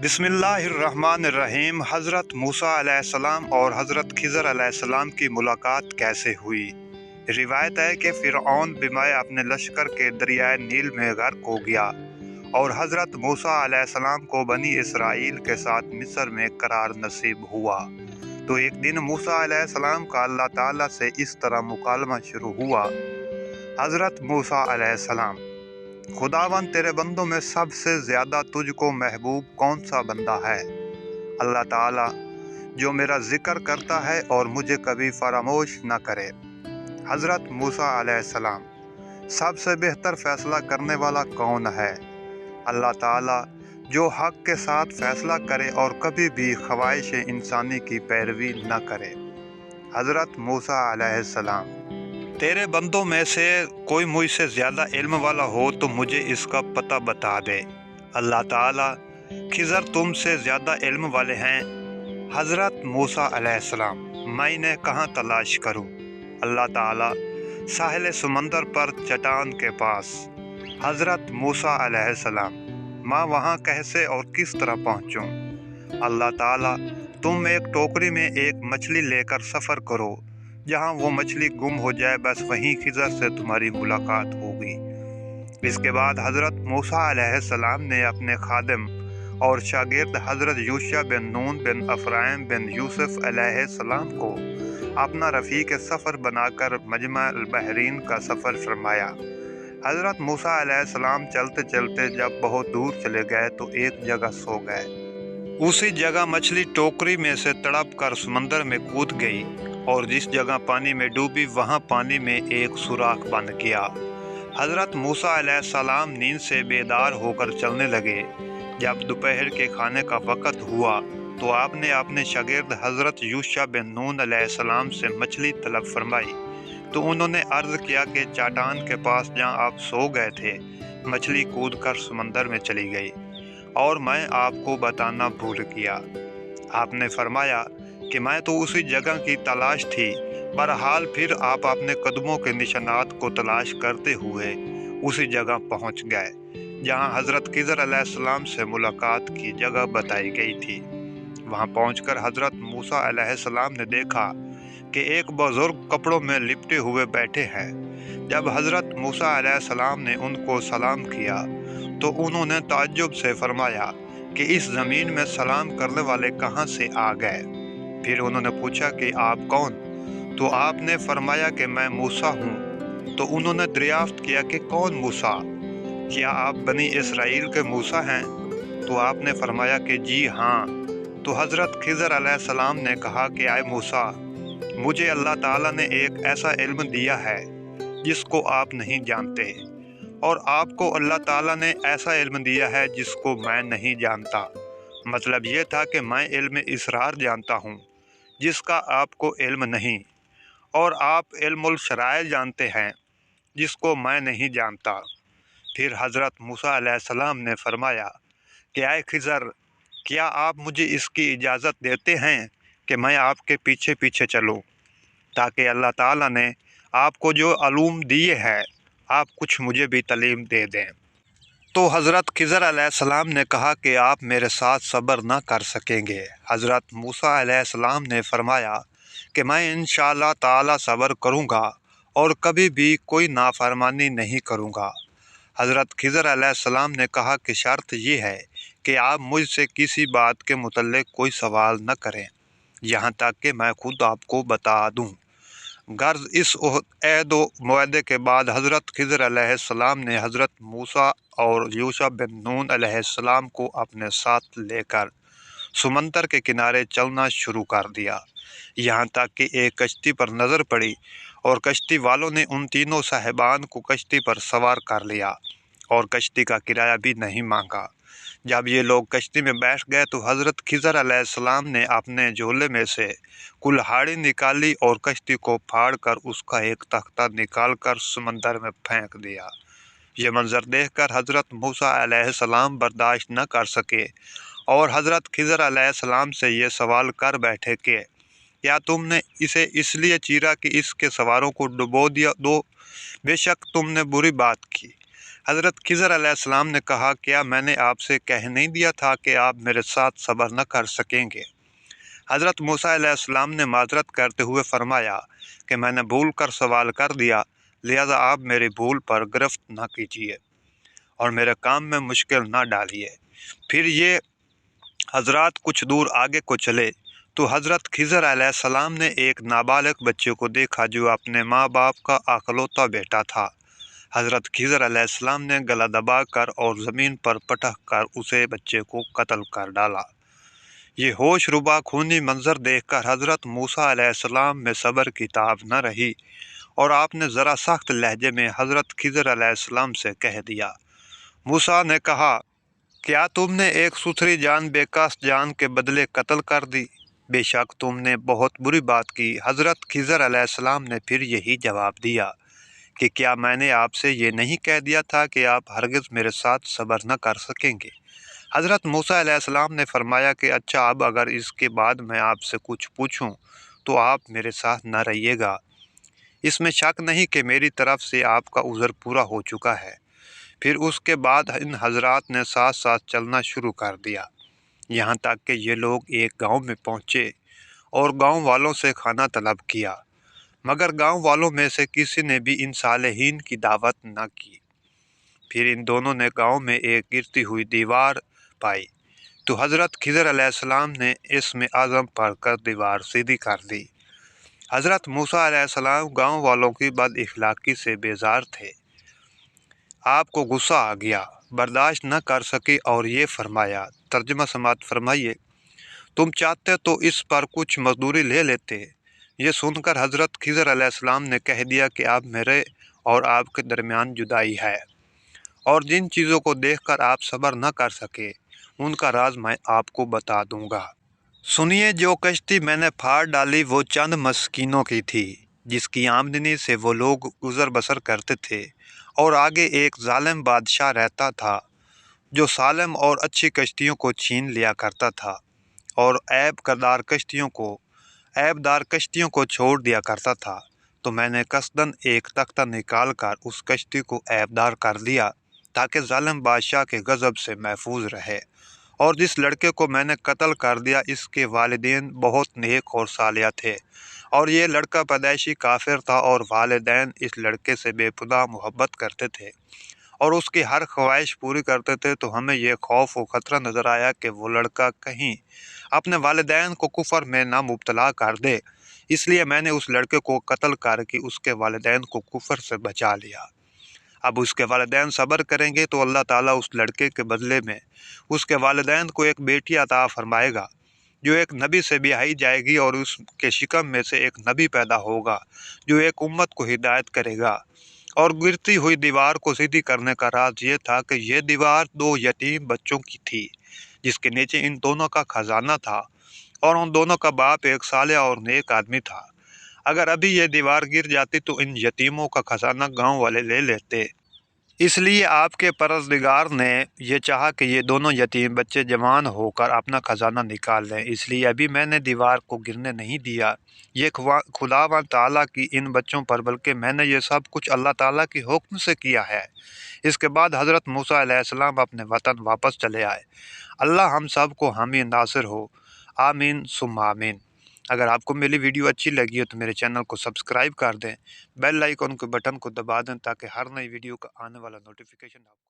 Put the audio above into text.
बिस्मिल्लाहिर्रहमानिर्रहीम। हज़रत मूसा अलैहिस्सलाम और हज़रत खिज़र अलैहिस्सलाम की मुलाकात कैसे हुई। रिवायत है कि फ़िरऔन बिमाए अपने लश्कर के दरियाए नील में गर्क हो गया और हज़रत मूसा अलैहिस्सलाम को बनी इसराइल के साथ मिस्र में करार नसीब हुआ। तो एक दिन मूसा अलैहिस्सलाम का अल्लाह ताला से इस तरह मुकालमा शुरू हुआ। हज़रत मूसा अलैहिस्सलाम: खुदावन, तेरे बंदों में सबसे ज़्यादा तुझको महबूब कौन सा बंदा है? अल्लाह ताला: जो मेरा जिक्र करता है और मुझे कभी फरामोश न करे। हज़रत मूसा अलैहिस्सलाम: सबसे बेहतर फ़ैसला करने वाला कौन है? अल्लाह ताला: जो हक़ के साथ फ़ैसला करे और कभी भी ख्वाहिश इंसानी की पैरवी न करे। हज़रत मूसा अलैहिस्सलाम: तेरे बंदों में से कोई मुझसे ज़्यादा इल्म वाला हो तो मुझे इसका पता बता दे। अल्लाह ताला: खिज़र तुमसे ज़्यादा इल्म वाले हैं। हज़रत मूसा अलैहिस्सलाम: मैं इन्हें कहाँ तलाश करूँ? अल्लाह ताला: साहिल समंदर पर चट्टान के पास। हज़रत मूसा अलैहिस्सलाम: मैं वहाँ कैसे और किस तरह पहुँचूँ? अल्लाह ताला: तुम एक टोकरी में एक मछली लेकर सफ़र करो, जहाँ वो मछली गुम हो जाए बस वहीं खिज़र से तुम्हारी मुलाकात होगी। इसके बाद हज़रत मूसा अलैहिस्सलाम ने अपने खादिम और शागिर्द हज़रत यूशा बिन नून बिन अफ़राइम बिन यूसुफ अलैहिस्सलाम को अपना रफ़ीक सफ़र बनाकर मजमा अल बहरीन का सफ़र फरमाया। हज़रत मूसा अलैहिस्सलाम चलते चलते जब बहुत दूर चले गए तो एक जगह सो गए। उसी जगह मछली टोकरी में से तड़प कर समंदर में कूद गई और जिस जगह पानी में डूबी वहाँ पानी में एक सुराख बन गया। हज़रत मूसा अलैहिस्सलाम नींद से बेदार होकर चलने लगे। जब दोपहर के खाने का वक़्त हुआ तो आपने अपने शागिर्द हज़रत यूशा बिन नून अलैहिस्सलाम से मछली तलब फरमाई। तो उन्होंने अर्ज़ किया कि चट्टान के पास जहाँ आप सो गए थे मछली कूद कर समंदर में चली गई और मैं आपको बताना भूल गया। आपने फरमाया कि मैं तो उसी जगह की तलाश थी। बहरहाल फिर आप अपने कदमों के निशानात को तलाश करते हुए उसी जगह पहुंच गए जहां हज़रत खिज़र अलैहिस्सलाम से मुलाकात की जगह बताई गई थी। वहां पहुंचकर हज़रत मूसा अलैहिस्सलाम ने देखा कि एक बुजुर्ग कपड़ों में लिपटे हुए बैठे हैं। जब हज़रत मूसा अलैहिस्सलाम ने उनको सलाम किया तो उन्होंने ताज्जुब से फरमाया कि इस ज़मीन में सलाम करने वाले कहाँ से आ गए। फिर उन्होंने पूछा कि आप कौन? तो आपने फरमाया कि मैं मूसा हूँ। तो उन्होंने दरियाफ्त किया कि कौन मूसा? क्या आप बनी इसराइल के मूसा हैं? तो आपने फरमाया कि जी हाँ। तो हज़रत खिज़र अलैहिस्सलाम ने कहा कि आए मूसा, मुझे अल्लाह ताला ने एक ऐसा इल्म दिया है जिसको आप नहीं जानते और आपको अल्लाह ताला ने ऐसा इल्म दिया है जिसको मैं नहीं जानता। मतलब ये था कि मैं इल्म इसरार जानता हूँ जिसका आपको इल्म नहीं, और आप इल्मुल शराय जानते हैं जिसको मैं नहीं जानता। फिर हज़रत मूसा अलैहिस्सलाम ने फरमाया कि आए खिज़र, क्या आप मुझे इसकी इजाज़त देते हैं कि मैं आपके पीछे पीछे चलूँ, ताकि अल्लाह ताला ने आपको जो अलूम दिए है आप कुछ मुझे भी तालीम दे दें। तो हज़रत खिज़र अलैहिस्सलाम ने कहा कि आप मेरे साथ सब्र ना कर सकेंगे। हज़रत मूसा अलैहिस्सलाम ने फरमाया कि मैं इंशाअल्लाह ताला सब्र करूँगा और कभी भी कोई नाफरमानी नहीं करूँगा। हज़रत खिज़र अलैहिस्सलाम ने कहा कि शर्त ये है कि आप मुझसे किसी बात के मुतल्लिक़ कोई सवाल न करें यहाँ तक कि मैं खुद आपको बता दूँ। गर्ज इस अहद व मुआहदे के बाद हज़रत खिज़र अलैहिस्सलाम ने हज़रत मूसा और यूशा बिन नून अलैहिस्सलाम को अपने साथ लेकर समंदर के किनारे चलना शुरू कर दिया, यहाँ तक कि एक कश्ती पर नज़र पड़ी और कश्ती वालों ने उन तीनों साहिबान को कश्ती पर सवार कर लिया और कश्ती का किराया भी नहीं मांगा। जब ये लोग कश्ती में बैठ गए तो हज़रत खिज़र अलैहिस्सलाम ने अपने झोले में से कुल्हाड़ी निकाली और कश्ती को फाड़ कर उसका एक तख्ता निकाल कर समंदर में फेंक दिया। ये मंजर देखकर हज़रत मूसा अलैहिस्सलाम बर्दाश्त न कर सके और हज़रत खिज़र अलैहिस्सलाम से ये सवाल कर बैठे कि क्या तुमने इसे इसलिए चीरा कि इसके सवारों को डुबो दिया दो? बेशक तुमने बुरी बात की। हज़रत खिज़र अलैहिस्सलाम ने कहा, क्या मैंने आपसे कह नहीं दिया था कि आप मेरे साथ सब्र न कर सकेंगे? हज़रत मूसा अलैहिस्सलाम ने माजरत करते हुए फरमाया कि मैंने भूल कर सवाल कर दिया, लिहाजा आप मेरी भूल पर गिरफ्त न कीजिए और मेरे काम में मुश्किल न डालिए। फिर ये हजरात कुछ दूर आगे को चले तो हज़रत खिज़र अलैहिस्सलाम ने एक नाबालिग बच्चे को देखा जो अपने माँ बाप का अकलौता बेटा था। हज़रत खिज़र अलैहिस्सलाम ने गला दबा कर और ज़मीन पर पटक कर उसे बच्चे को कत्ल कर डाला। ये होश रुबा खूनी मंजर देखकर हज़रत मूसा अलैहिस्सलाम में सब्र की ताब न रही और आपने ज़रा सख्त लहजे में हज़रत खिज़र अलैहिस्सलाम से कह दिया। मूसा ने कहा, क्या तुमने एक सुथरी जान बेकस जान के बदले कत्ल कर दी? बेशक तुमने बहुत बुरी बात की। हज़रत खिज़र अलैहिस्सलाम ने फिर यही जवाब दिया कि क्या मैंने आपसे ये नहीं कह दिया था कि आप हरगिज़ मेरे साथ सब्र न कर सकेंगे? हज़रत मूसा अलैहिस्सलाम ने फरमाया कि अच्छा, अब अगर इसके बाद मैं आपसे कुछ पूछूं तो आप मेरे साथ न रहिएगा। इसमें शक नहीं कि मेरी तरफ से आपका उज़र पूरा हो चुका है। फिर उसके बाद इन हजरात ने साथ साथ चलना शुरू कर दिया, यहाँ तक कि ये लोग एक गांव में पहुँचे और गांव वालों से खाना तलब किया, मगर गांव वालों में से किसी ने भी इन सालेहीन की दावत न की। फिर इन दोनों ने गांव में एक गिरती हुई दीवार पाई तो हज़रत खिज़र अलैहिस्सलाम ने इसमें आज़म पढ़कर दीवार सीधी कर दी। हज़रत मूसा अलैहिस्सलाम गांव वालों की बद इखलाकी से बेजार थे। आपको गुस्सा आ गया, बर्दाश्त न कर सके और ये फरमाया, तर्जुमा समात फरमाइए, तुम चाहते तो इस पर कुछ मजदूरी ले लेते। ये सुनकर हज़रत खिज़र अलैहिस्सलाम ने कह दिया कि अब मेरे और आपके दरमियान जुदाई है और जिन चीज़ों को देखकर आप सब्र न कर सके उनका राज मैं आपको बता दूंगा। सुनिए, जो कश्ती मैंने फाड़ डाली वो चंद मस्कीनों की थी जिसकी आमदनी से वो लोग गुजर बसर करते थे, और आगे एक जालिम बादशाह रहता था जो सालिम और अच्छी कश्तियों को छीन लिया करता था और ऐबदार कश्तियों को छोड़ दिया करता था। तो मैंने कसदन एक तख्ता निकाल कर उस कश्ती को ऐबदार कर दिया ताकि जालिम बादशाह के गज़ब से महफूज रहे। और जिस लड़के को मैंने कत्ल कर दिया इसके वालिदैन बहुत नेक और सालिया थे और ये लड़का पैदाइशी काफिर था और वालिदैन इस लड़के से बेपनाह मोहब्बत करते थे और उसकी हर ख्वाहिश पूरी करते थे। तो हमें यह खौफ और ख़तरा नज़र आया कि वो लड़का कहीं अपने वालिदैन को कुफर में ना मुब्तला कर दे, इसलिए मैंने उस लड़के को कत्ल करके उसके वालिदैन को कुफर से बचा लिया। अब उसके वालिदैन सब्र करेंगे तो अल्लाह ताला उस लड़के के बदले में उसके वालिदैन को एक बेटी अता फरमाएगा जो एक नबी से ब्याही जाएगी और उसके शिकम में से एक नबी पैदा होगा जो एक उम्मत को हिदायत करेगा। और गिरती हुई दीवार को सीधी करने का राज ये था कि यह दीवार दो यतीम बच्चों की थी जिसके नीचे इन दोनों का खजाना था और उन दोनों का बाप एक साले और नेक आदमी था। अगर अभी यह दीवार गिर जाती तो इन यतीमों का खजाना गांव वाले ले लेते, इसलिए आपके परवरदिगार ने यह चाहा कि ये दोनों यतीम बच्चे जवान होकर अपना खजाना निकाल लें, इसलिए अभी मैंने दीवार को गिरने नहीं दिया। ये खुदा व ताला की इन बच्चों पर, बल्कि मैंने ये सब कुछ अल्लाह ताला के हुक्म से किया है। इसके बाद हज़रत मूसा अलैहिस्सलाम अपने वतन वापस चले आए। अल्लाह हम सब को हामी नासिर हो। आमीन सुम्मा आमीन। अगर आपको मेरी वीडियो अच्छी लगी हो तो मेरे चैनल को सब्सक्राइब कर दें, बेल आइकन के बटन को दबा दें ताकि हर नई वीडियो का आने वाला नोटिफिकेशन आपको